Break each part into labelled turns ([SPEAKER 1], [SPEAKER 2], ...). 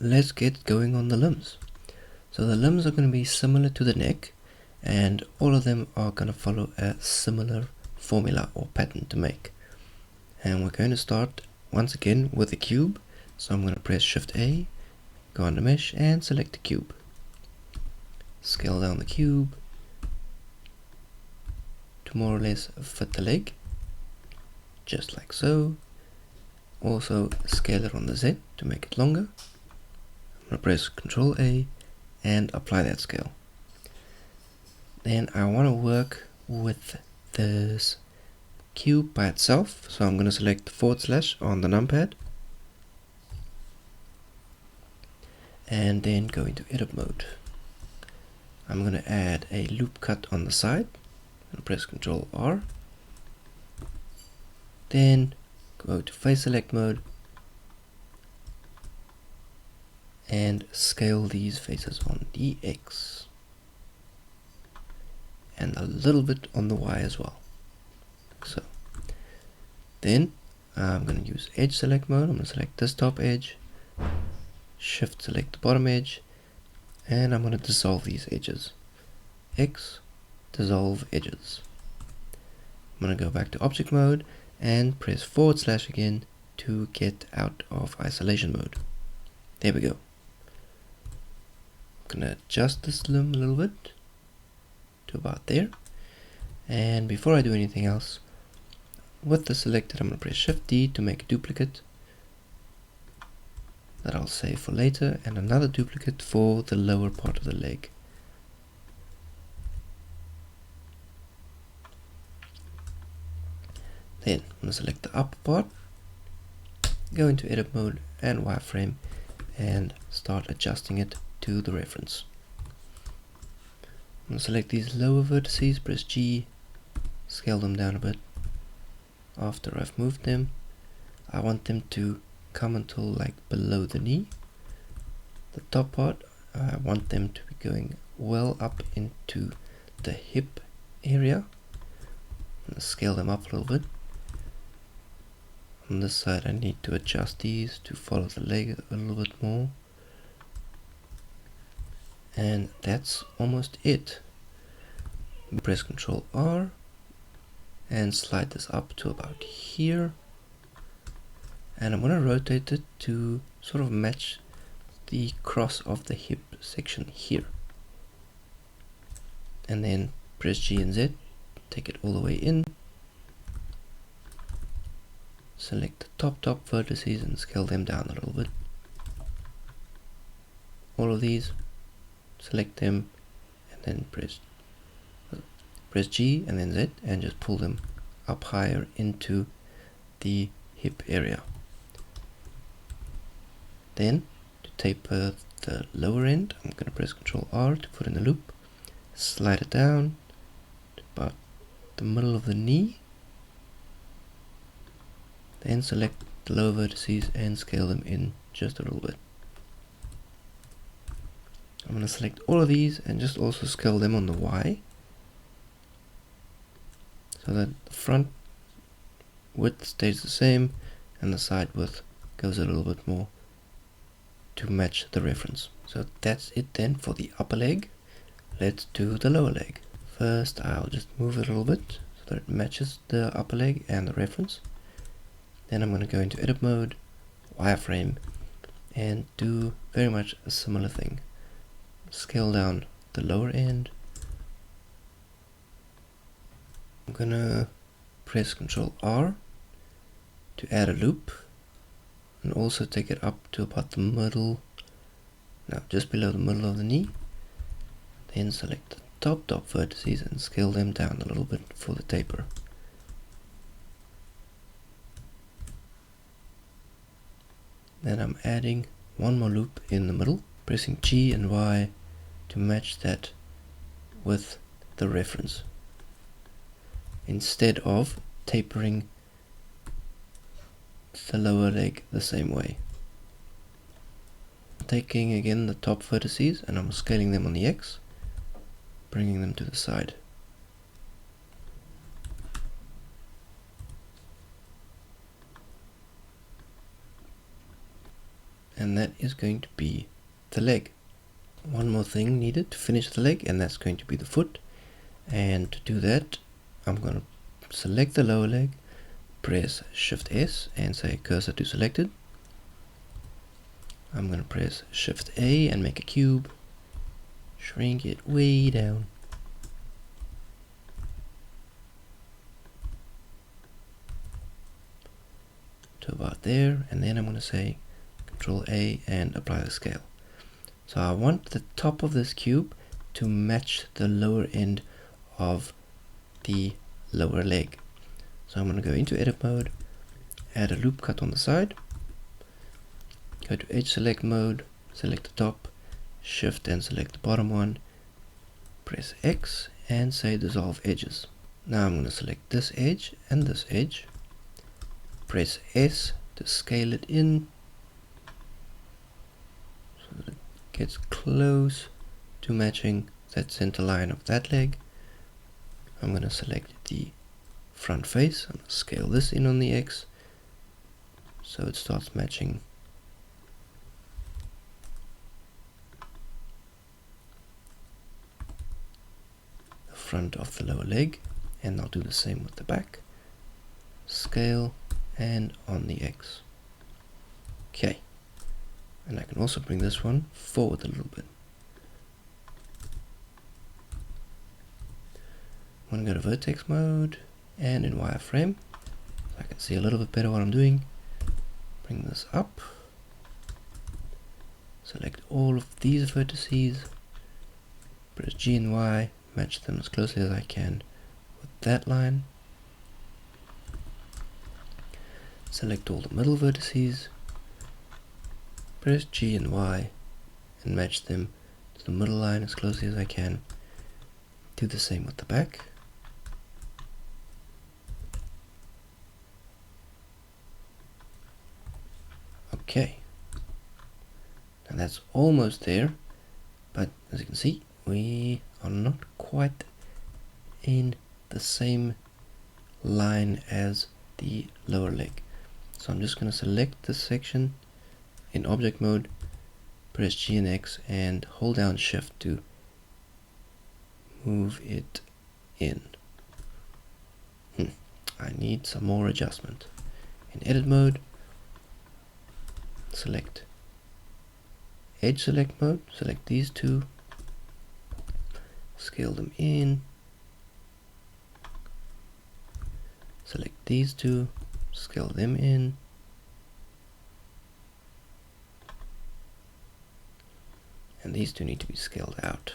[SPEAKER 1] Let's get going on the limbs. So the limbs are going to be similar to the neck, and all of them are going to follow a similar formula or pattern to make. And we're going to start once again with the cube. So I'm going to press Shift A, go under Mesh and select the cube. Scale down the cube to more or less fit the leg, just like so. Also scale it on the Z to make it longer. I'm going to press Ctrl A and apply that scale. Then I want to work with this cube by itself, so I'm going to select / on the numpad and then go into edit mode. I'm going to add a loop cut on the side and press Ctrl R. Then go to face select mode and scale these faces on the X and a little bit on the Y as well, like so. Then I'm going to use edge select mode. I'm going to select this top edge, shift select the bottom edge, and I'm going to dissolve these edges. X, dissolve edges. I'm going to go back to object mode and press / again to get out of isolation mode. There we go. I'm going to adjust this limb a little bit to about there. And before I do anything else, with the selected, I'm going to press Shift D to make a duplicate that I'll save for later, and another duplicate for the lower part of the leg. Then I'm going to select the upper part, go into edit mode and wireframe and start adjusting it to the reference. I'm going to select these lower vertices, press G, scale them down a bit. After I've moved them, I want them to come until like below the knee. The top part, I want them to be going well up into the hip area. I'm going to scale them up a little bit. On this side I need to adjust these to follow the leg a little bit more. And that's almost it. Press Ctrl R and slide this up to about here. And I'm going to rotate it to sort of match the cross of the hip section here. And then press G and Z, take it all the way in. Select the top vertices and scale them down a little bit. All of these, select them and then press G and then Z and just pull them up higher into the hip area. Then to taper the lower end, I'm going to press Ctrl R to put in the loop, slide it down to about the middle of the knee, then select the lower vertices and scale them in just a little bit. I'm going to select all of these and just also scale them on the Y, so that the front width stays the same and the side width goes a little bit more to match the reference. So that's it then for the upper leg. Let's do the lower leg. First I'll just move it a little bit so that it matches the upper leg and the reference. Then I'm going to go into edit mode, wireframe, and do very much a similar thing. Scale down the lower end. I'm going to press Ctrl R to add a loop and also take it up to about the middle, now just below the middle of the knee. Then select the top vertices and scale them down a little bit for the taper. Then I'm adding one more loop in the middle, pressing G and Y to match that with the reference, instead of tapering the lower leg the same way. Taking again the top vertices and I'm scaling them on the X, bringing them to the side. And that that is going to be the leg. One more thing needed to finish the leg, and that's going to be the foot. And to do that, I'm going to select the lower leg, press Shift S and say cursor to selected. I'm going to press Shift A and make a cube, shrink it way down. To about there, and then I'm going to say Control A and apply the scale. So I want the top of this cube to match the lower end of the lower leg. So I'm going to go into edit mode, add a loop cut on the side, go to edge select mode, select the top, shift and select the bottom one, press X and say dissolve edges. Now I'm going to select this edge and this edge, press S to scale it in so that it gets close to matching that center line of that leg. I'm going to select the front face. I'm going to scale this in on the X so it starts matching the front of the lower leg, and I'll do the same with the back. Scale and on the X. Okay, and I can also bring this one forward a little bit. I'm going to go to vertex mode and in wireframe so I can see a little bit better what I'm doing. Bring this up, select all of these vertices, press G and Y, match them as closely as I can with that line. Select all the middle vertices, press G and Y and match them to the middle line as closely as I can. Do the same with the back. Okay, and that's almost there, but as you can see we are not quite in the same line as the lower leg. So I'm just going to select this section in object mode, press G and X and hold down Shift to move it in. I need some more adjustment. In edit mode, select edge select mode, select these two, scale them in, select these two, scale them in, and these two need to be scaled out.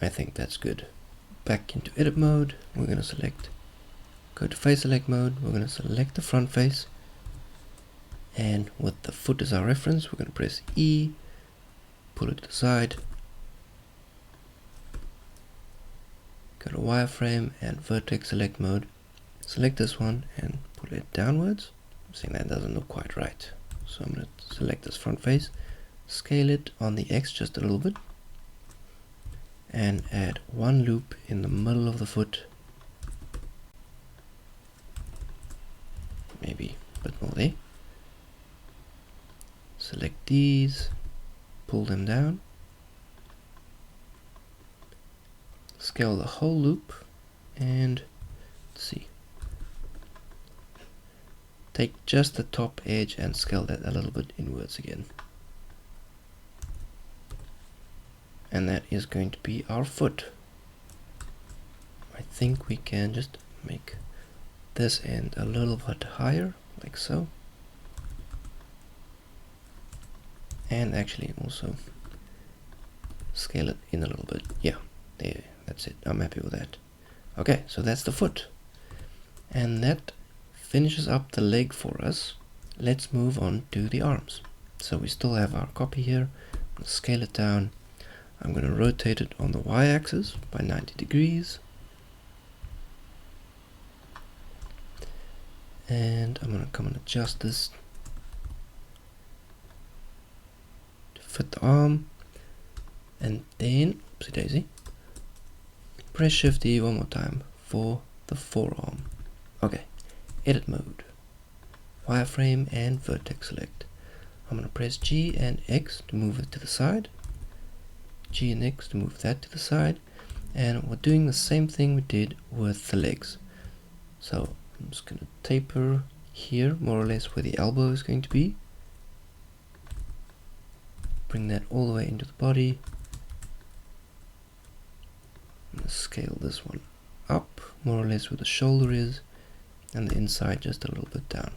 [SPEAKER 1] I think that's good. Back into edit mode, we're going to select, go to face select mode, we're going to select the front face, and with the foot as our reference, we're going to press E, pull it to the side, go to wireframe and vertex select mode, select this one and pull it downwards. I'm saying that doesn't look quite right, so I'm going to select this front face, scale it on the X just a little bit, and add one loop in the middle of the foot, maybe a bit more there. Select these, pull them down, scale the whole loop, and let's see, take just the top edge and scale that a little bit inwards again. And that is going to be our foot. I think we can just make this end a little bit higher, like so. And actually also scale it in a little bit. Yeah, there, that's it. I'm happy with that. Okay, so that's the foot. And that finishes up the leg for us. Let's move on to the arms. So we still have our copy here. I'm going to scale it down. I'm going to rotate it on the y-axis by 90 degrees. And I'm going to come and adjust this to fit the arm. And then, oopsie daisy, press Shift E one more time for the forearm. Okay, edit mode, wireframe and vertex select. I'm going to press G and X to move it to the side, G and X to move that to the side, and we're doing the same thing we did with the legs. So I'm just going to taper here, more or less where the elbow is going to be. Bring that all the way into the body. I'm going to scale this one up, more or less where the shoulder is, and the inside just a little bit down.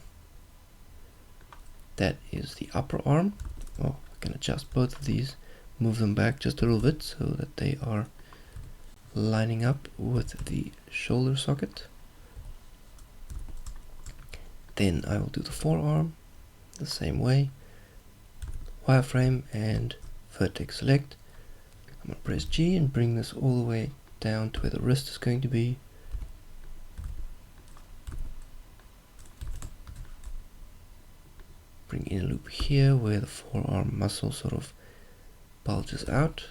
[SPEAKER 1] That is the upper arm. Oh, I can adjust both of these, move them back just a little bit so that they are lining up with the shoulder socket. Then I will do the forearm the same way, wireframe and vertex select. I'm going to press G and bring this all the way down to where the wrist is going to be. Bring in a loop here where the forearm muscle sort of bulges out.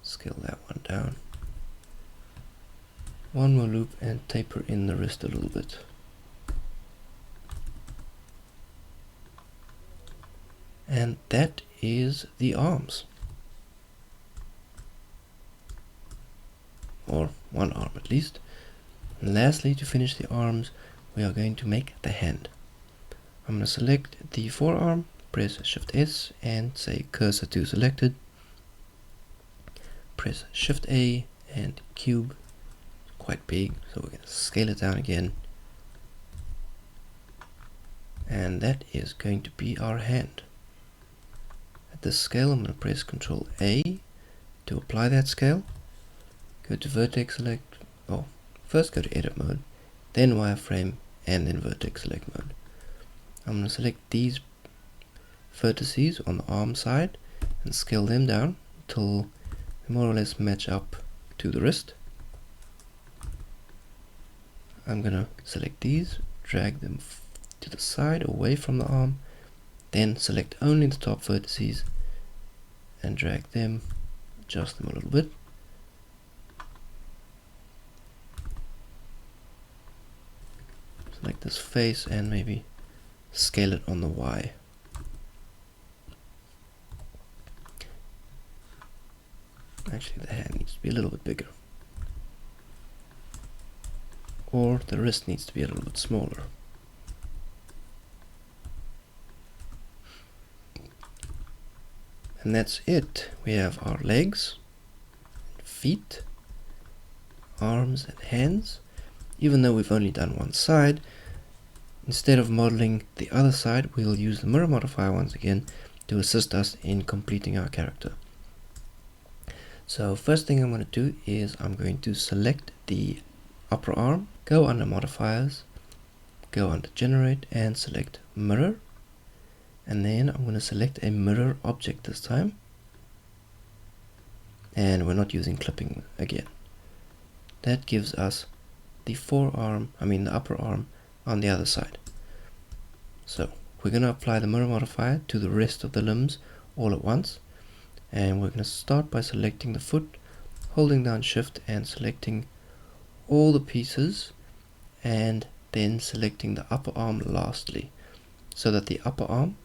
[SPEAKER 1] Scale that one down. One more loop and taper in the wrist a little bit. And that is the arms. Or one arm at least. And lastly, to finish the arms, we are going to make the hand. I'm going to select the forearm, press Shift S and say cursor to selected. Press Shift A and cube. Quite big, so we're going to scale it down again. And that is going to be our hand. At this scale, I'm going to press Ctrl A to apply that scale. Go to vertex select, first go to edit mode, then wireframe, and then vertex select mode. I'm going to select these vertices on the arm side and scale them down until they more or less match up to the wrist. I'm going to select these, drag them to the side away from the arm, then select only the top vertices and drag them, adjust them a little bit. Select this face and maybe scale it on the Y. Actually, the hand needs to be a little bit bigger. Or the wrist needs to be a little bit smaller. And that's it. We have our legs, feet, arms and hands. Even though we've only done one side, instead of modeling the other side, we'll use the mirror modifier once again to assist us in completing our character. So first thing I'm going to do is I'm going to select the upper arm, go under modifiers, go under generate and select mirror, and then I'm going to select a mirror object this time, and we're not using clipping again. That gives us the the upper arm on the other side. So we're going to apply the mirror modifier to the rest of the limbs all at once, and we're going to start by selecting the foot, holding down shift and selecting all the pieces, and then selecting the upper arm lastly, so that the upper arm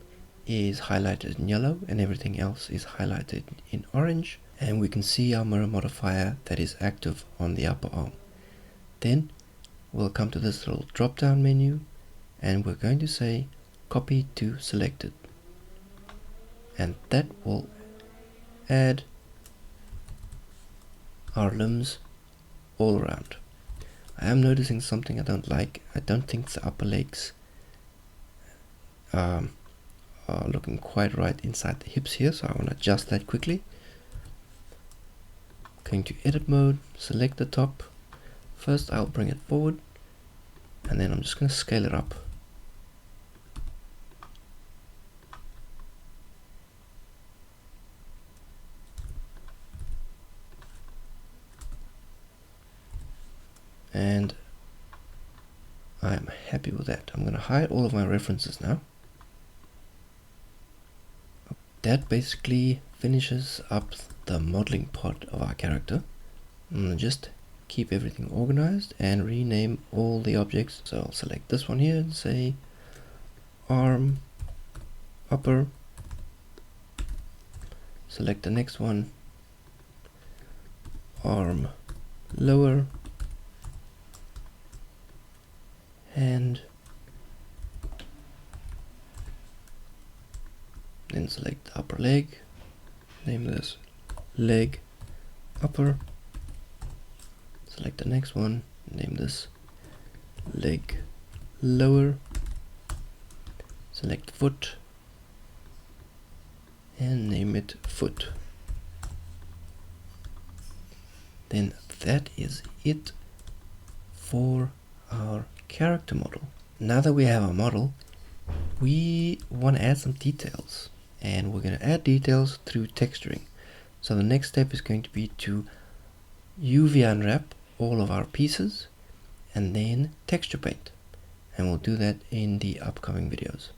[SPEAKER 1] is highlighted in yellow and everything else is highlighted in orange, and we can see our mirror modifier that is active on the upper arm. Then we'll come to this little drop down menu and we're going to say copy to selected, and that will add our limbs all around. I am noticing something I don't like. I don't think the upper legs are looking quite right inside the hips here, so I want to adjust that quickly. Going to edit mode, select the top. First I'll bring it forward, and then I'm just going to scale it up. And I'm happy with that. I'm going to hide all of my references now. That basically finishes up the modeling part of our character. I'm going to just keep everything organized and rename all the objects. So I'll select this one here and say arm upper. Select the next one, arm lower, hand, then select the upper leg, name this leg upper. Select the next one, name this leg lower. Select foot and name it foot. Then that is it for our character model. Now that we have our model, we want to add some details, and we're going to add details through texturing. So the next step is going to be to UV unwrap all of our pieces and then texture paint, and we'll do that in the upcoming videos.